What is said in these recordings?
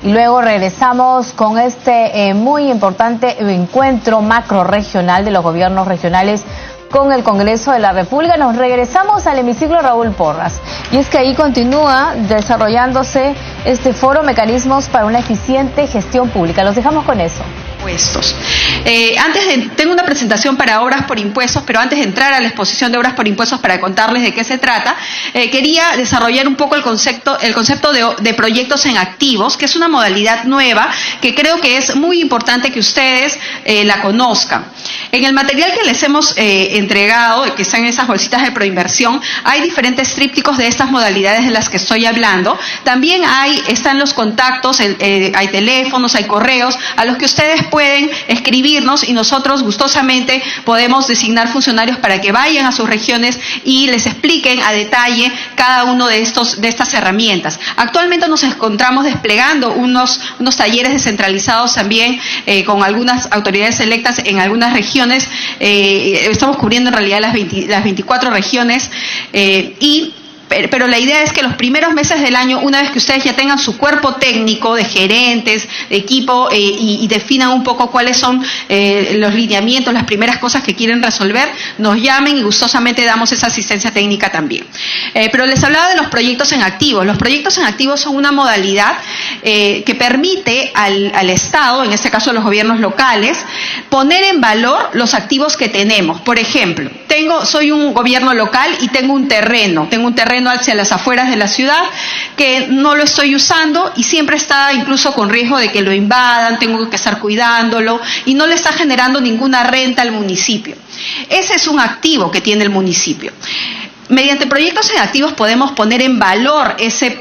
Y luego regresamos con este muy importante encuentro macro-regional de los gobiernos regionales con el Congreso de la República. Nos regresamos al hemiciclo Raúl Porras. Y es que ahí continúa desarrollándose este foro Mecanismos para una eficiente gestión pública. Los dejamos con eso. Tengo una presentación para obras por impuestos, pero antes de entrar a la exposición de obras por impuestos para contarles de qué se trata, quería desarrollar un poco el concepto de proyectos en activos, que es una modalidad nueva que creo que es muy importante que ustedes la conozcan. En el material que les hemos entregado, que están en esas bolsitas de proinversión, hay diferentes trípticos de estas modalidades de las que estoy hablando. También están los contactos, hay teléfonos, hay correos, a los que ustedes pueden escribirnos y nosotros gustosamente podemos designar funcionarios para que vayan a sus regiones y les expliquen a detalle cada uno de estas herramientas. Actualmente nos encontramos desplegando unos talleres descentralizados también con algunas autoridades electas en algunas regiones. Estamos cubriendo en realidad las 24 regiones pero la idea es que los primeros meses del año, una vez que ustedes ya tengan su cuerpo técnico de gerentes, de equipo y definan un poco cuáles son los lineamientos, las primeras cosas que quieren resolver, nos llamen y gustosamente damos esa asistencia técnica también. Pero les hablaba de los proyectos en activos. Los proyectos en activos son una modalidad que permite al Estado, en este caso los gobiernos locales, poner en valor los activos que tenemos. Por ejemplo, soy un gobierno local y tengo un terreno hacia las afueras de la ciudad que no lo estoy usando y siempre está incluso con riesgo de que lo invadan, tengo que estar cuidándolo y no le está generando ninguna renta al municipio. Ese es un activo que tiene el municipio. Mediante proyectos en activos podemos poner en valor ese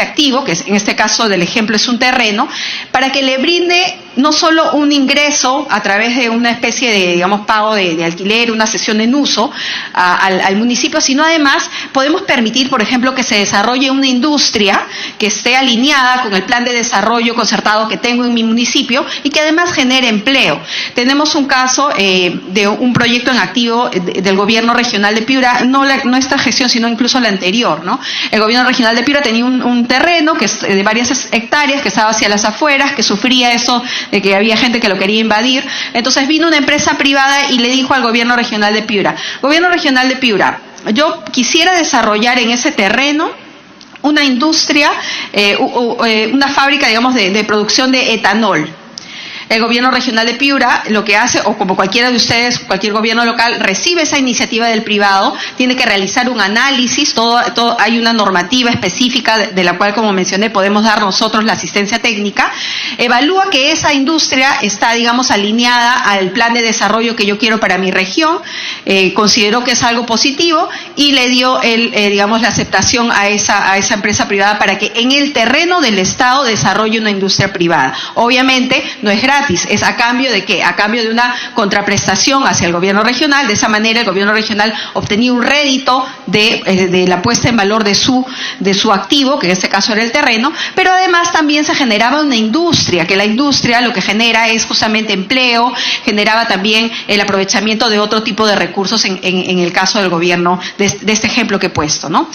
activo, que en este caso del ejemplo es un terreno, para que le brinde no solo un ingreso a través de una especie de, digamos, pago de alquiler, una cesión en uso al municipio, sino además podemos permitir, por ejemplo, que se desarrolle una industria que esté alineada con el plan de desarrollo concertado que tengo en mi municipio y que además genere empleo. Tenemos un caso de un proyecto en activo del gobierno regional de Piura, no esta gestión, sino incluso la anterior, ¿no? El gobierno regional de Piura tenía un terreno que es de varias hectáreas que estaba hacia las afueras, que sufría eso de que había gente que lo quería invadir. Entonces vino una empresa privada y le dijo al gobierno regional de Piura: gobierno regional de Piura, yo quisiera desarrollar en ese terreno una industria, una fábrica, digamos, de producción de etanol. El gobierno regional de Piura lo que hace, o como cualquiera de ustedes, cualquier gobierno local, recibe esa iniciativa del privado, tiene que realizar un análisis, hay una normativa específica de la cual, como mencioné, podemos dar nosotros la asistencia técnica, evalúa que esa industria está, digamos, alineada al plan de desarrollo que yo quiero para mi región, consideró que es algo positivo y le dio digamos, la aceptación a esa empresa privada para que en el terreno del Estado desarrolle una industria privada. Obviamente no es gratis, es a cambio de ¿qué? A cambio de una contraprestación hacia el gobierno regional. De esa manera el gobierno regional obtenía un rédito de la puesta en valor de su activo, que en este caso era el terreno, pero además también se generaba una industria, que la industria lo que genera es justamente empleo, generaba también el aprovechamiento de otro tipo de recursos en el caso del gobierno, de este ejemplo que he puesto, ¿no?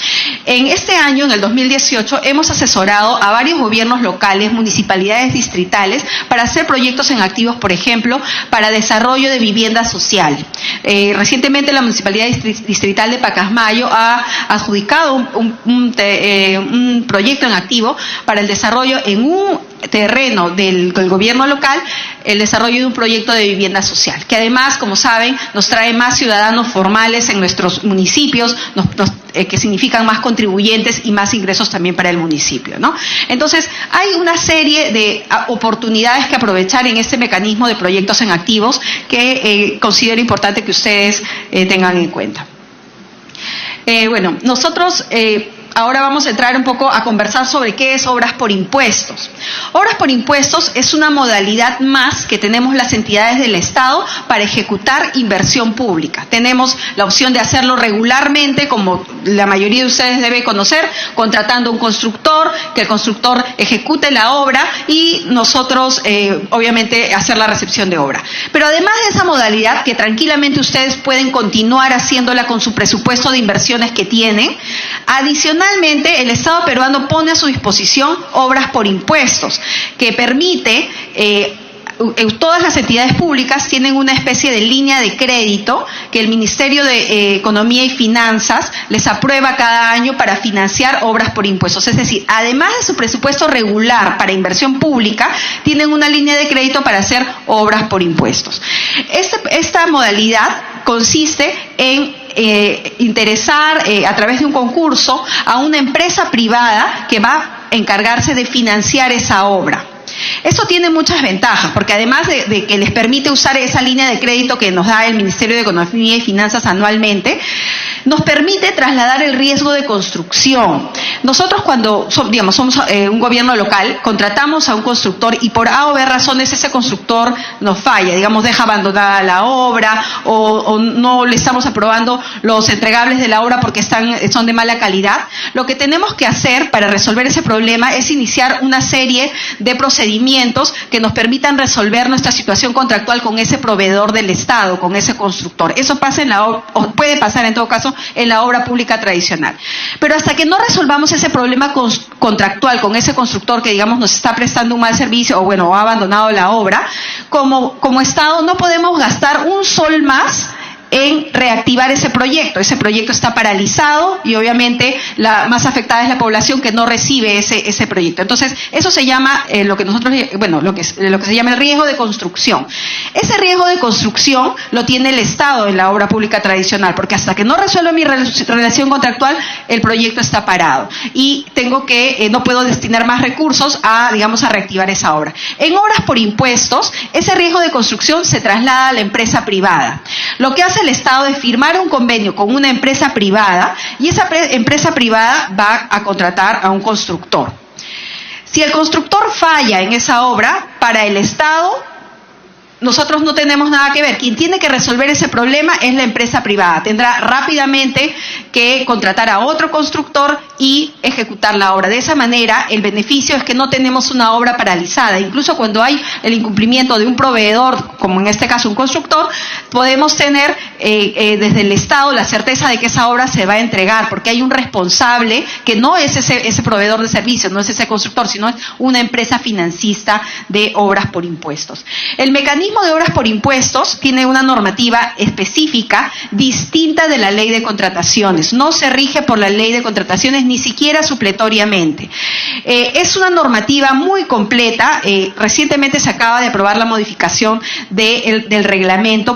En este año, en el 2018, hemos asesorado a varios gobiernos locales, municipalidades distritales, para hacer proyectos en activos, por ejemplo, para desarrollo de vivienda social. Recientemente la Municipalidad Distrital de Pacasmayo ha adjudicado un proyecto en activo para el desarrollo en un terreno del gobierno local, el desarrollo de un proyecto de vivienda social, que además, como saben, nos trae más ciudadanos formales en nuestros municipios, que significan más contribuyentes y más ingresos también para el municipio, ¿no? Entonces, hay una serie de oportunidades que aprovechar en este mecanismo de proyectos en activos que considero importante que ustedes tengan en cuenta. Bueno, nosotros ahora vamos a entrar un poco a conversar sobre qué es obras por impuestos. Obras por impuestos es una modalidad más que tenemos las entidades del Estado para ejecutar inversión pública. Tenemos la opción de hacerlo regularmente, como la mayoría de ustedes debe conocer, contratando un constructor, que el constructor ejecute la obra y nosotros, obviamente, hacer la recepción de obra. Pero además de esa modalidad, que tranquilamente ustedes pueden continuar haciéndola con su presupuesto de inversiones que tienen, adicionalmente Adicionalmente, el Estado peruano pone a su disposición obras por impuestos, que permite todas las entidades públicas tienen una especie de línea de crédito que el Ministerio de Economía y Finanzas les aprueba cada año para financiar obras por impuestos. Es decir, además de su presupuesto regular para inversión pública, tienen una línea de crédito para hacer obras por impuestos. Esta modalidad consiste en interesar a través de un concurso a una empresa privada que va a encargarse de financiar esa obra. Esto tiene muchas ventajas, porque además de que les permite usar esa línea de crédito que nos da el Ministerio de Economía y Finanzas anualmente, nos permite trasladar el riesgo de construcción. Nosotros cuando somos un gobierno local, contratamos a un constructor y por A o B razones ese constructor nos falla, deja abandonada la obra o no le estamos aprobando los entregables de la obra porque son de mala calidad. Lo que tenemos que hacer para resolver ese problema es iniciar una serie de procedimientos que nos permitan resolver nuestra situación contractual con ese proveedor del Estado, con ese constructor. Eso pasa o puede pasar en todo caso en la obra pública tradicional. Pero hasta que no resolvamos ese problema contractual con ese constructor que nos está prestando un mal servicio o ha abandonado la obra, como Estado no podemos gastar un sol más en reactivar ese proyecto. Ese proyecto está paralizado y obviamente la más afectada es la población que no recibe ese proyecto. Entonces, eso se llama lo que se llama el riesgo de construcción. Ese riesgo de construcción lo tiene el Estado en la obra pública tradicional, porque hasta que no resuelva mi relación contractual, el proyecto está parado y no puedo destinar más recursos a reactivar esa obra. En obras por impuestos, ese riesgo de construcción se traslada a la empresa privada. Lo que hace el Estado es firmar un convenio con una empresa privada y esa empresa privada va a contratar a un constructor. Si el constructor falla en esa obra, para el Estado nosotros no tenemos nada que ver. Quien tiene que resolver ese problema es la empresa privada. Tendrá rápidamente que contratar a otro constructor y ejecutar la obra. De esa manera, el beneficio es que no tenemos una obra paralizada. Incluso cuando hay el incumplimiento de un proveedor, como en este caso un constructor, podemos tener desde el Estado la certeza de que esa obra se va a entregar, porque hay un responsable que no es ese proveedor de servicios, no es ese constructor, sino es una empresa financista de obras por impuestos. El mecanismo de obras por impuestos tiene una normativa específica distinta de la ley de contrataciones. No se rige por la ley de contrataciones ni siquiera supletoriamente. Es una normativa muy completa. Recientemente se acaba de aprobar la modificación del reglamento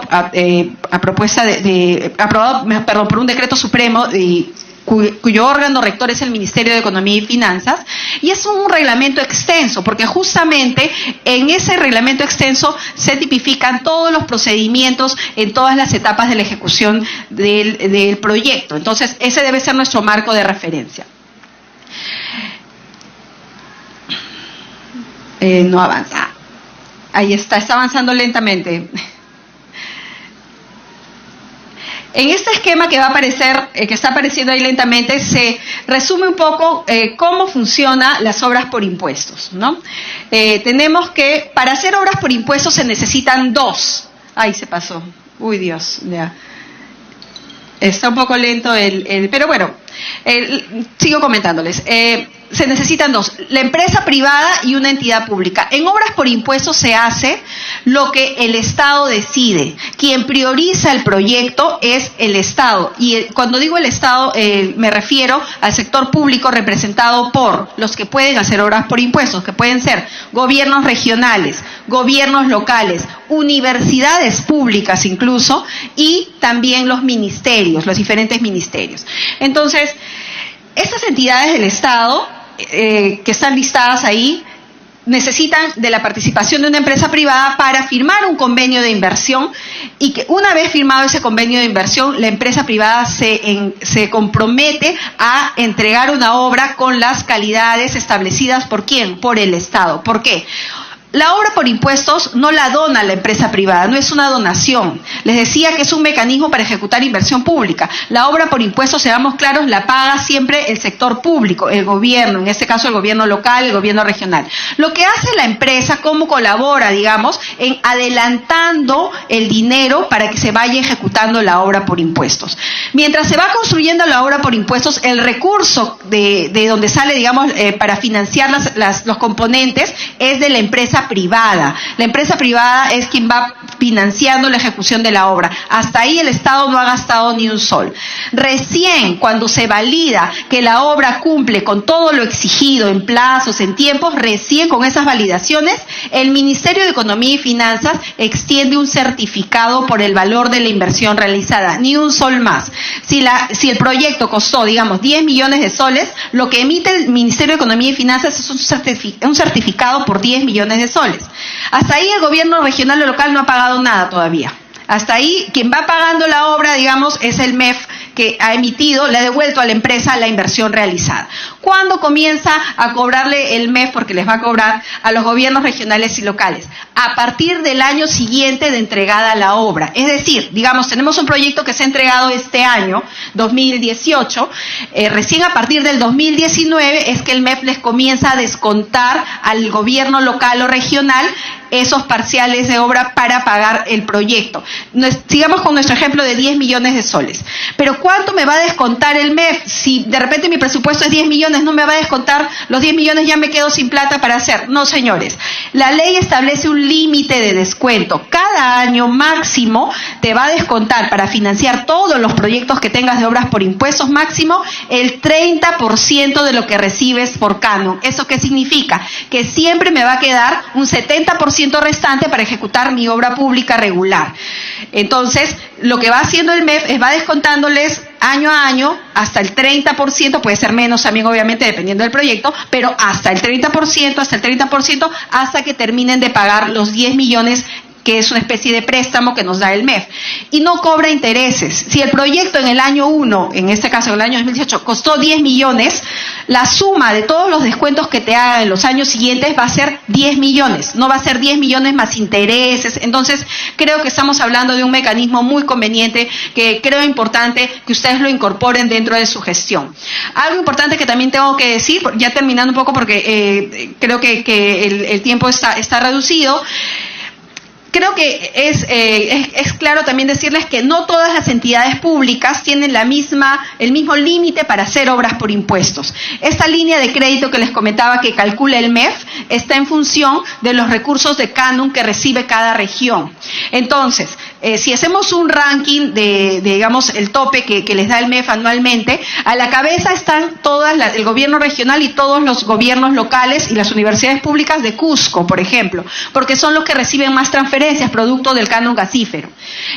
aprobado por un decreto supremo cuyo órgano rector es el Ministerio de Economía y Finanzas, y es un reglamento extenso, porque justamente en ese reglamento extenso se tipifican todos los procedimientos en todas las etapas de la ejecución del proyecto. Entonces, ese debe ser nuestro marco de referencia. No avanza. Ahí está avanzando lentamente. En este esquema que va a aparecer, que está apareciendo ahí lentamente, se resume un poco cómo funcionan las obras por impuestos, ¿no? Tenemos que, para hacer obras por impuestos se necesitan dos. Ay, se pasó. Uy, Dios, ya. Está un poco lento pero bueno, sigo comentándoles. Se necesitan dos, la empresa privada y una entidad pública. En obras por impuestos se hace lo que el Estado decide. Quien prioriza el proyecto es el Estado. Y cuando digo el Estado, me refiero al sector público representado por los que pueden hacer obras por impuestos, que pueden ser gobiernos regionales, gobiernos locales, universidades públicas incluso, y también los ministerios, los diferentes ministerios. Entonces, estas entidades del Estado que están listadas ahí necesitan de la participación de una empresa privada para firmar un convenio de inversión, y que una vez firmado ese convenio de inversión, la empresa privada se compromete a entregar una obra con las calidades establecidas ¿por quién? Por el Estado. ¿Por qué? La obra por impuestos no la dona la empresa privada, no es una donación. Les decía que es un mecanismo para ejecutar inversión pública. La obra por impuestos, seamos claros, la paga siempre el sector público, el gobierno, en este caso el gobierno local, el gobierno regional. Lo que hace la empresa, cómo colabora, digamos, en adelantando el dinero para que se vaya ejecutando la obra por impuestos. Mientras se va construyendo la obra por impuestos, el recurso de donde sale, digamos, para financiar los componentes es de la empresa privada. La empresa privada es quien va financiando la ejecución de la obra. Hasta ahí el Estado no ha gastado ni un sol. Recién cuando se valida que la obra cumple con todo lo exigido en plazos, en tiempos, recién con esas validaciones, el Ministerio de Economía y Finanzas extiende un certificado por el valor de la inversión realizada, ni un sol más. Si el proyecto costó, digamos, 10 millones de soles, lo que emite el Ministerio de Economía y Finanzas es un certificado por 10 millones de soles. Hasta ahí el gobierno regional o local no ha pagado nada todavía. Hasta ahí quien va pagando la obra, digamos, es el MEF, que ha emitido, le ha devuelto a la empresa la inversión realizada. ¿Cuándo comienza a cobrarle el MEF? Porque les va a cobrar a los gobiernos regionales y locales. A partir del año siguiente de entregada la obra. Es decir, digamos, tenemos un proyecto que se ha entregado este año, 2018, recién a partir del 2019 es que el MEF les comienza a descontar al gobierno local o regional esos parciales de obra para pagar el proyecto. Sigamos con nuestro ejemplo de 10 millones de soles. Pero ¿cuánto me va a descontar el MEF? Si de repente mi presupuesto es 10 millones, no me va a descontar los 10 millones, ya me quedo sin plata para hacer. No, señores. La ley establece un límite de descuento. Cada año máximo te va a descontar para financiar todos los proyectos que tengas de obras por impuestos máximo el 30% de lo que recibes por canon. ¿Eso qué significa? Que siempre me va a quedar un 70% restante para ejecutar mi obra pública regular. Entonces, lo que va haciendo el MEF es va descontándoles año a año hasta el 30%, puede ser menos también obviamente dependiendo del proyecto, pero hasta el 30%, hasta que terminen de pagar los 10 millones que es una especie de préstamo que nos da el MEF, y no cobra intereses. Si el proyecto en el año 1, en este caso en el año 2018, costó 10 millones, la suma de todos los descuentos que te hagan en los años siguientes va a ser 10 millones, no va a ser 10 millones más intereses. Entonces, creo que estamos hablando de un mecanismo muy conveniente que creo importante que ustedes lo incorporen dentro de su gestión. Algo importante que también tengo que decir, ya terminando un poco porque creo que el tiempo está reducido. Creo que es claro también decirles que no todas las entidades públicas tienen el mismo límite para hacer obras por impuestos. Esta línea de crédito que les comentaba que calcula el MEF está en función de los recursos de canon que recibe cada región. Entonces, si hacemos un ranking digamos, el tope que les da el MEF anualmente, a la cabeza están el gobierno regional y todos los gobiernos locales y las universidades públicas de Cusco, por ejemplo, porque son los que reciben más transferencias producto del canon gasífero.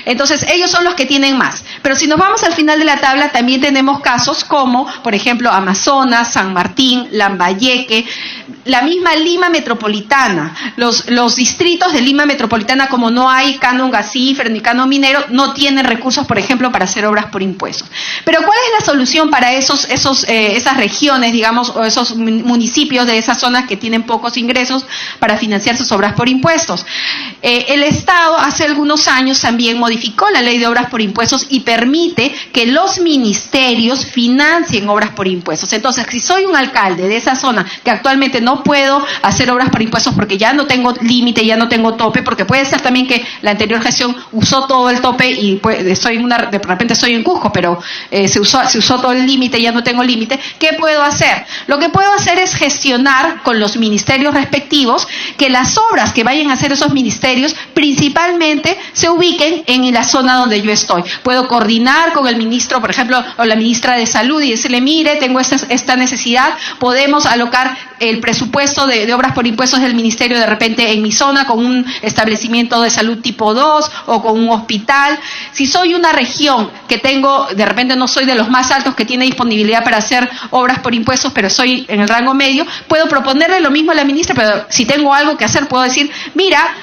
Entonces, ellos son los que tienen más. Pero si nos vamos al final de la tabla, también tenemos casos como, por ejemplo, Amazonas, San Martín, Lambayeque, la misma Lima Metropolitana. Los distritos de Lima Metropolitana, como no hay canon gasífero ni canon minero, no tienen recursos, por ejemplo, para hacer obras por impuestos. Pero ¿cuál es la solución para esas regiones, digamos, o esos municipios de esas zonas que tienen pocos ingresos para financiar sus obras por impuestos? El Estado hace algunos años también modificó la ley de obras por impuestos y permite que los ministerios financien obras por impuestos. Entonces, si soy un alcalde de esa zona que actualmente no puedo hacer obras por impuestos porque ya no tengo límite, ya no tengo tope, porque puede ser también que la anterior gestión usó todo el tope y pues, de repente estoy en Cusco, pero se usó todo el límite, ya no tengo límite. ¿Qué puedo hacer? Lo que puedo hacer es gestionar con los ministerios respectivos que las obras que vayan a hacer esos ministerios principalmente se ubiquen en la zona donde yo estoy. Puedo coordinar con el ministro, por ejemplo, o la ministra de Salud y decirle, mire, tengo esta necesidad, podemos alocar el presupuesto de obras por impuestos del ministerio de repente en mi zona con un establecimiento de salud tipo 2 o con un hospital. Si soy una región que tengo, de repente no soy de los más altos que tiene disponibilidad para hacer obras por impuestos, pero soy en el rango medio, puedo proponerle lo mismo a la ministra, pero si tengo algo que hacer puedo decir, mira,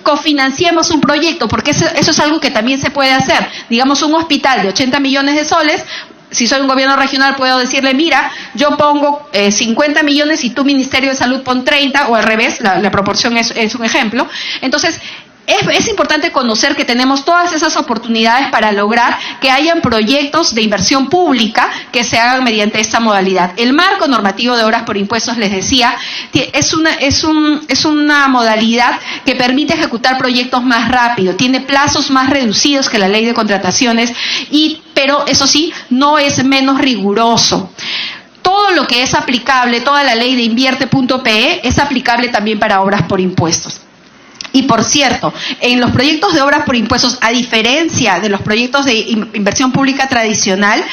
cofinanciemos un proyecto, porque eso es algo que también se puede hacer. Digamos, un hospital de 80 millones de soles, si soy un gobierno regional, puedo decirle, mira, yo pongo 50 millones y tu Ministerio de Salud pon 30, o al revés, la proporción es un ejemplo. Entonces, es importante conocer que tenemos todas esas oportunidades para lograr que hayan proyectos de inversión pública que se hagan mediante esta modalidad. El marco normativo de obras por impuestos, les decía, es una modalidad que permite ejecutar proyectos más rápido, tiene plazos más reducidos que la ley de contrataciones, pero eso sí, no es menos riguroso. Todo lo que es aplicable, toda la ley de invierte.pe es aplicable también para obras por impuestos. Y por cierto, en los proyectos de obras por impuestos, a diferencia de los proyectos de inversión pública tradicional,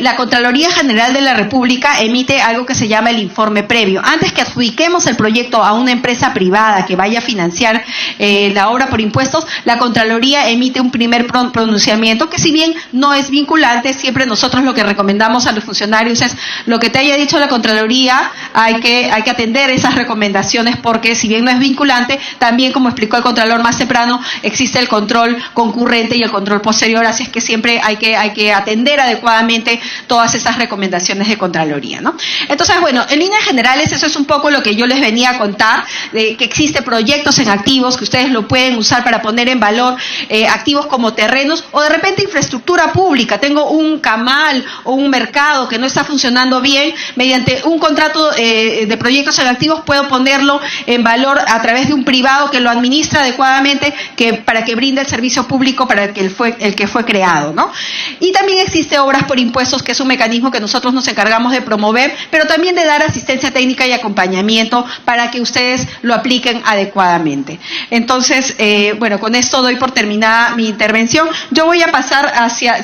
la Contraloría General de la República emite algo que se llama el informe previo. Antes que adjudiquemos el proyecto a una empresa privada que vaya a financiar la obra por impuestos, la Contraloría emite un primer pronunciamiento que, si bien no es vinculante, siempre nosotros lo que recomendamos a los funcionarios es lo que te haya dicho la Contraloría, hay que atender esas recomendaciones, porque si bien no es vinculante, también, como explicó el Contralor más temprano, existe el control concurrente y el control posterior, así es que siempre hay que atender adecuadamente todas esas recomendaciones de Contraloría, ¿no? Entonces, bueno, en líneas generales eso es un poco lo que yo les venía a contar, de que existen proyectos en activos que ustedes lo pueden usar para poner en valor activos como terrenos o de repente infraestructura pública. Tengo un camal o un mercado que no está funcionando bien, mediante un contrato de proyectos en activos puedo ponerlo en valor a través de un privado que lo administra adecuadamente, para que brinde el servicio público para el que fue creado, ¿no? Y también existe obras por impuestos, que es un mecanismo que nosotros nos encargamos de promover, pero también de dar asistencia técnica y acompañamiento para que ustedes lo apliquen adecuadamente. Entonces, bueno, con esto doy por terminada mi intervención. Yo voy a pasar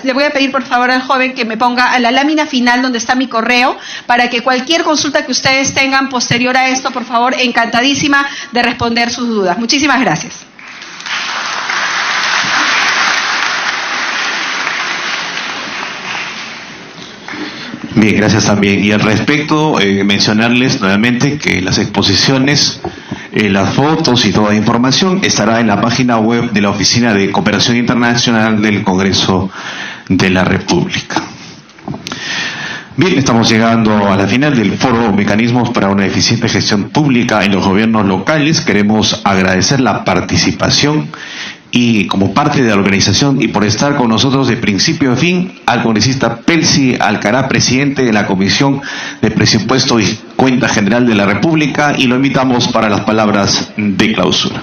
le voy a pedir por favor al joven que me ponga a la lámina final donde está mi correo, para que cualquier consulta que ustedes tengan posterior a esto, por favor, encantadísima de responder sus dudas. Muchísimas gracias. Bien, gracias también. Y al respecto, mencionarles nuevamente que las exposiciones, las fotos y toda la información estará en la página web de la Oficina de Cooperación Internacional del Congreso de la República. Bien, estamos llegando a la final del foro Mecanismos para una eficiente gestión pública en los gobiernos locales. Queremos agradecer la participación y como parte de la organización y por estar con nosotros de principio a fin al congresista Pelsi Alcará, presidente de la Comisión de Presupuesto y Cuenta General de la República, y lo invitamos para las palabras de clausura.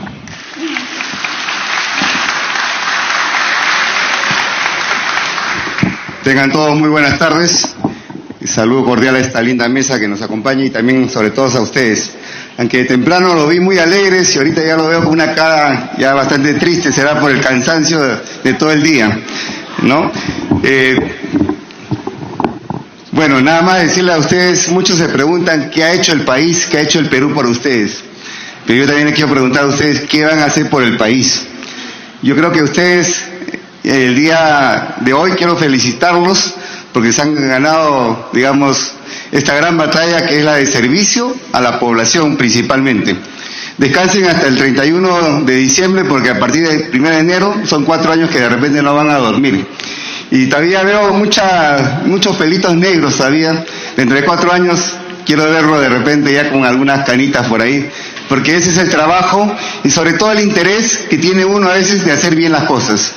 Tengan todos muy buenas tardes. Saludo cordial a esta linda mesa que nos acompaña y también sobre todo a ustedes. Aunque de temprano lo vi muy alegres y ahorita ya lo veo con una cara ya bastante triste, será por el cansancio de todo el día, ¿no? Bueno, nada más decirle a ustedes, muchos se preguntan qué ha hecho el país, qué ha hecho el Perú por ustedes. Pero yo también les quiero preguntar a ustedes qué van a hacer por el país. Yo creo que ustedes, el día de hoy, quiero felicitarlos porque se han ganado, digamos, esta gran batalla que es la de servicio a la población principalmente. Descansen hasta el 31 de diciembre porque a partir del 1 de enero son 4 años que de repente no van a dormir. Y todavía veo muchos pelitos negros todavía. Dentro de 4 años quiero verlo de repente ya con algunas canitas por ahí, porque ese es el trabajo y sobre todo el interés que tiene uno a veces de hacer bien las cosas.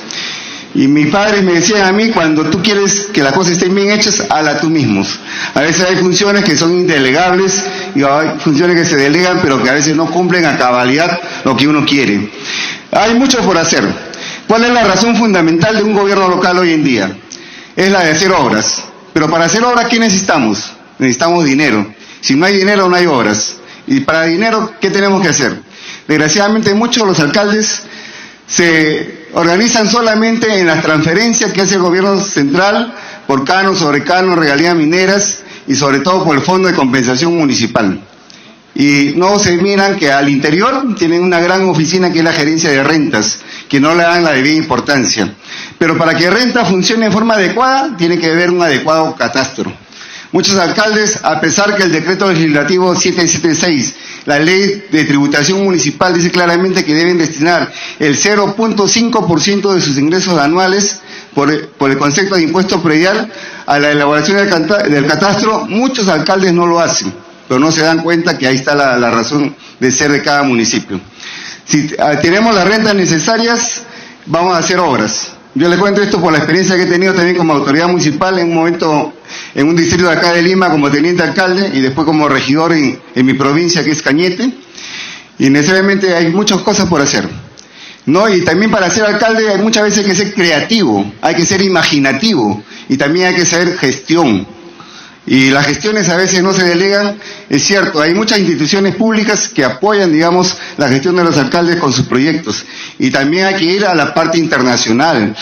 Y mis padres me decían a mí, cuando tú quieres que las cosas estén bien hechas, hazlas tú mismos. A veces hay funciones que son indelegables y hay funciones que se delegan, pero que a veces no cumplen a cabalidad lo que uno quiere. Hay mucho por hacer. ¿Cuál es la razón fundamental de un gobierno local hoy en día? Es la de hacer obras. Pero para hacer obras, ¿qué necesitamos? Necesitamos dinero. Si no hay dinero, no hay obras. Y para dinero, ¿qué tenemos que hacer? Desgraciadamente, muchos de los alcaldes se organizan solamente en las transferencias que hace el gobierno central por canon, sobre canon, regalías mineras y sobre todo por el Fondo de Compensación Municipal. Y no se miran que al interior tienen una gran oficina que es la gerencia de rentas, que no le dan la debida importancia. Pero para que renta funcione de forma adecuada, tiene que haber un adecuado catastro. Muchos alcaldes, a pesar que el decreto legislativo 776, la ley de tributación municipal, dice claramente que deben destinar el 0.5% de sus ingresos anuales por el concepto de impuesto predial a la elaboración del catastro. Muchos alcaldes no lo hacen, pero no se dan cuenta que ahí está la razón de ser de cada municipio. Si tenemos las rentas necesarias, vamos a hacer obras. Yo les cuento esto por la experiencia que he tenido también como autoridad municipal en un momento en un distrito de acá de Lima como teniente alcalde y después como regidor en mi provincia que es Cañete, y necesariamente hay muchas cosas por hacer, ¿no? Y también para ser alcalde hay muchas veces que ser creativo, hay que ser imaginativo y también hay que saber gestión. Y las gestiones a veces no se delegan, es cierto, hay muchas instituciones públicas que apoyan, digamos, la gestión de los alcaldes con sus proyectos. Y también hay que ir a la parte internacional.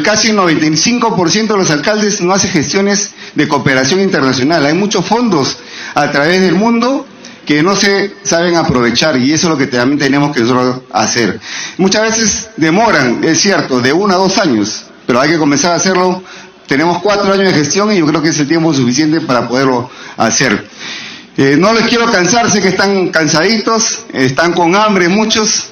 Casi el 95% de los alcaldes no hace gestiones de cooperación internacional. Hay muchos fondos a través del mundo que no se saben aprovechar y eso es lo que también tenemos que nosotros hacer. Muchas veces demoran, es cierto, de 1 a 2 años, pero hay que comenzar a hacerlo. Tenemos 4 años de gestión y yo creo que es el tiempo suficiente para poderlo hacer. No les quiero cansar, sé que están cansaditos, están con hambre muchos,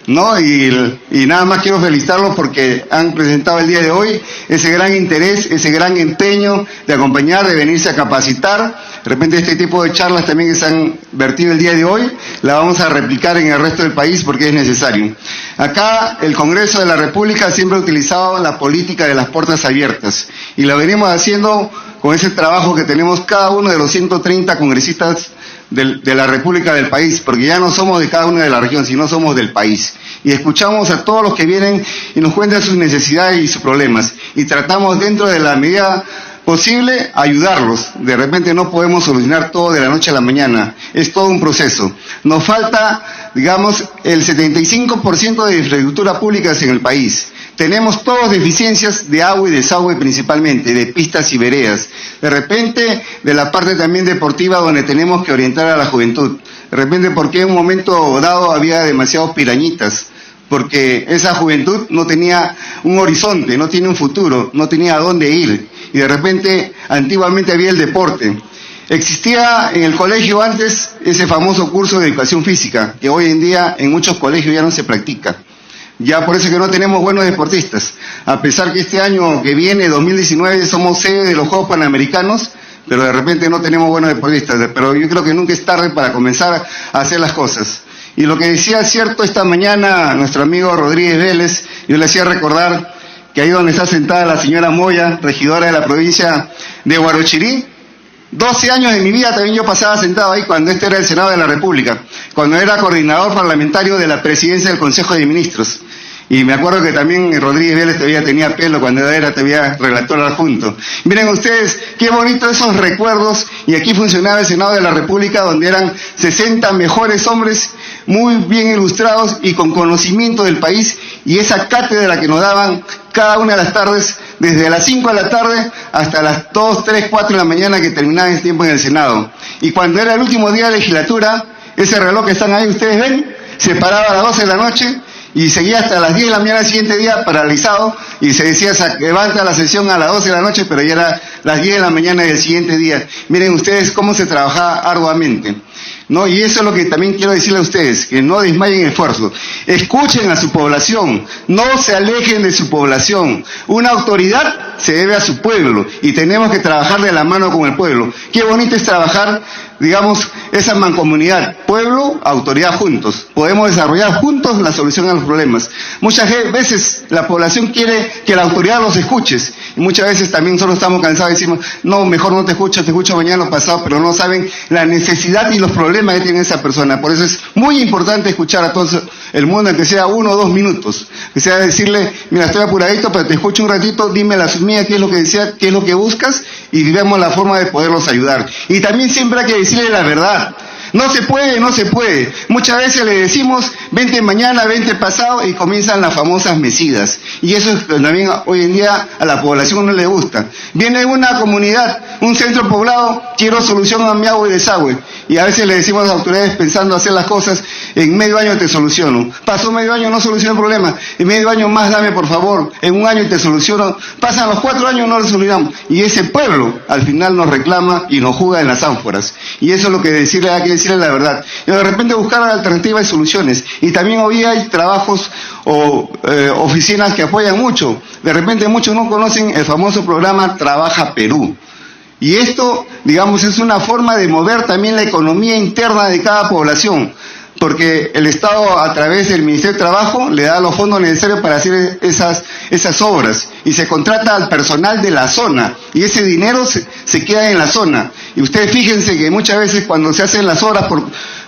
¿no? Y nada más quiero felicitarlos porque han presentado el día de hoy ese gran interés, ese gran empeño de acompañar, de venirse a capacitar. De repente este tipo de charlas también que se han vertido el día de hoy, la vamos a replicar en el resto del país porque es necesario. Acá el Congreso de la República siempre ha utilizado la política de las puertas abiertas y lo venimos haciendo con ese trabajo que tenemos cada uno de los 130 congresistas de la República del país, porque ya no somos de cada una de la región, sino somos del país. Y escuchamos a todos los que vienen y nos cuentan sus necesidades y sus problemas y tratamos dentro de la medida posible ayudarlos. De repente no podemos solucionar todo de la noche a la mañana, es todo un proceso. Nos falta, digamos, el 75% de infraestructura pública en el país. Tenemos todas deficiencias de agua y desagüe principalmente, de pistas y veredas. De repente, de la parte también deportiva donde tenemos que orientar a la juventud. De repente, porque en un momento dado había demasiados pirañitas, porque esa juventud no tenía un horizonte, no tiene un futuro, no tenía a dónde ir. Y de repente, antiguamente había el deporte. Existía en el colegio antes ese famoso curso de educación física, que hoy en día en muchos colegios ya no se practica. Ya por eso que no tenemos buenos deportistas. A pesar que este año que viene, 2019, somos sede de los Juegos Panamericanos, pero de repente no tenemos buenos deportistas. Pero yo creo que nunca es tarde para comenzar a hacer las cosas. Y lo que decía cierto esta mañana nuestro amigo Rodríguez Vélez, yo le hacía recordar que ahí donde está sentada la señora Moya, regidora de la provincia de Huarochirí, 12 años de mi vida también yo pasaba sentado ahí cuando este era el Senado de la República, cuando era coordinador parlamentario de la presidencia del Consejo de Ministros. Y me acuerdo que también Rodríguez Vélez todavía tenía pelo cuando era todavía relator adjunto. Miren ustedes, qué bonito esos recuerdos, y aquí funcionaba el Senado de la República donde eran 60 mejores hombres, muy bien ilustrados y con conocimiento del país, y esa cátedra que nos daban cada una de las tardes, desde las 5 de la tarde hasta las 2, 3, 4 de la mañana que terminaba ese tiempo en el Senado. Y cuando era el último día de legislatura, ese reloj que están ahí, ustedes ven, se paraba a las 12 de la noche y seguía hasta las 10 de la mañana del siguiente día paralizado y se decía, levanta la sesión a las 12 de la noche, pero ya era las 10 de la mañana del siguiente día. Miren ustedes cómo se trabajaba arduamente, ¿no? Y eso es lo que también quiero decirle a ustedes, que no desmayen esfuerzo. Escuchen a su población, no se alejen de su población. Una autoridad se debe a su pueblo y tenemos que trabajar de la mano con el pueblo. Qué bonito es trabajar, digamos, esa mancomunidad, pueblo, autoridad juntos. Podemos desarrollar juntos la solución a los problemas. Muchas veces la población quiere que la autoridad los escuche y muchas veces también solo estamos cansados y decimos, no, mejor no te escucho mañana o pasado, pero no saben la necesidad y los problemas que tiene esa persona. Por eso es muy importante escuchar a todo el mundo, aunque sea 1 o 2 minutos, que sea decirle, mira, estoy apuradito, pero te escucho un ratito, dime la mía, qué es lo que deseas, qué es lo que buscas, y vemos la forma de poderlos ayudar. Y también siempre hay que decirle la verdad. No se puede. Muchas veces le decimos, vente mañana, vente pasado, y comienzan las famosas mesidas. Y eso también hoy en día a la población no le gusta. Viene una comunidad, un centro poblado, quiero solución a mi agua y desagüe. Y a veces le decimos a las autoridades pensando hacer las cosas, en medio año te soluciono. Pasó medio año, no soluciono el problema. En medio año más dame por favor. En un año te soluciono. Pasan los 4 años, no lo solucionamos. Y ese pueblo al final nos reclama y nos juega en las ánforas. Y eso es lo que hay que decirle la verdad. Y de repente buscar alternativas y soluciones. Y también hoy hay trabajos o oficinas que apoyan mucho. De repente muchos no conocen el famoso programa Trabaja Perú. Y esto, digamos, es una forma de mover también la economía interna de cada población, porque el Estado, a través del Ministerio de Trabajo, le da los fondos necesarios para hacer esas obras, y se contrata al personal de la zona, y ese dinero se queda en la zona. Y ustedes fíjense que muchas veces cuando se hacen las obras por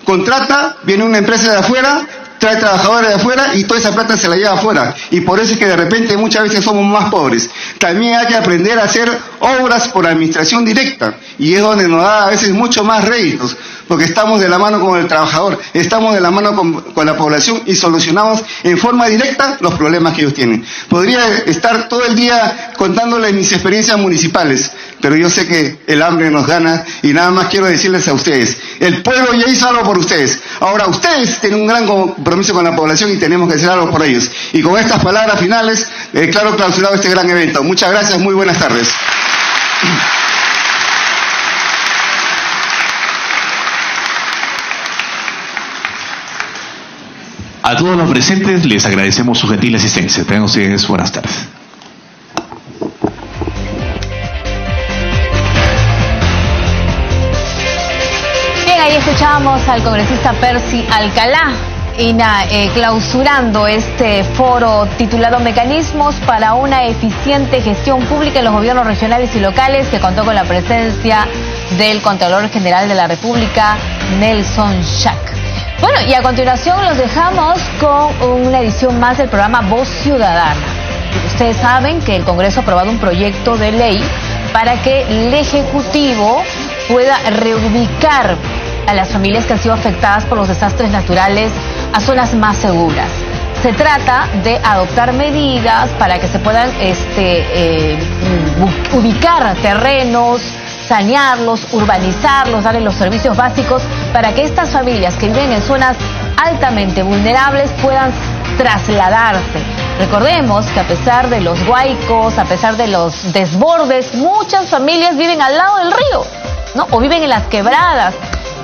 contrata, viene una empresa de afuera, trae trabajadores de afuera y toda esa plata se la lleva afuera. Y por eso es que de repente muchas veces somos más pobres. También hay que aprender a hacer obras por administración directa. Y es donde nos da a veces mucho más réditos. Porque estamos de la mano con el trabajador, estamos de la mano con la población y solucionamos en forma directa los problemas que ellos tienen. Podría estar todo el día contándoles mis experiencias municipales, pero yo sé que el hambre nos gana y nada más quiero decirles a ustedes, el pueblo ya hizo algo por ustedes, ahora ustedes tienen un gran compromiso con la población y tenemos que hacer algo por ellos. Y con estas palabras finales, declaro clausurado este gran evento. Muchas gracias, muy buenas tardes. A todos los presentes les agradecemos su gentil asistencia. Tengan ustedes buenas tardes. Bien, ahí escuchábamos al congresista Percy Alcalá clausurando este foro titulado Mecanismos para una eficiente gestión pública en los gobiernos regionales y locales, que contó con la presencia del Contralor General de la República, Nelson Schack. Bueno, y a continuación los dejamos con una edición más del programa Voz Ciudadana. Ustedes saben que el Congreso ha aprobado un proyecto de ley para que el Ejecutivo pueda reubicar a las familias que han sido afectadas por los desastres naturales a zonas más seguras. Se trata de adoptar medidas para que se puedan ubicar terrenos, sanearlos, urbanizarlos, darles los servicios básicos para que estas familias que viven en zonas altamente vulnerables puedan trasladarse. Recordemos que a pesar de los huaicos, a pesar de los desbordes, muchas familias viven al lado del río, ¿no? O viven en las quebradas,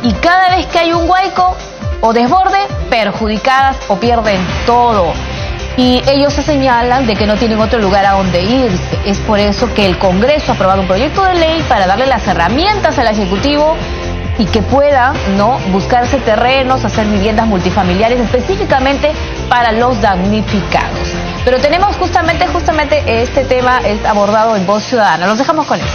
y cada vez que hay un huaico o desborde, perjudicadas o pierden todo. Y ellos se señalan de que no tienen otro lugar a donde irse. Es por eso que el Congreso ha aprobado un proyecto de ley para darle las herramientas al Ejecutivo y que pueda, ¿no?, buscarse terrenos, hacer viviendas multifamiliares específicamente para los damnificados. Pero tenemos justamente este tema es abordado en Voz Ciudadana. Los dejamos con eso.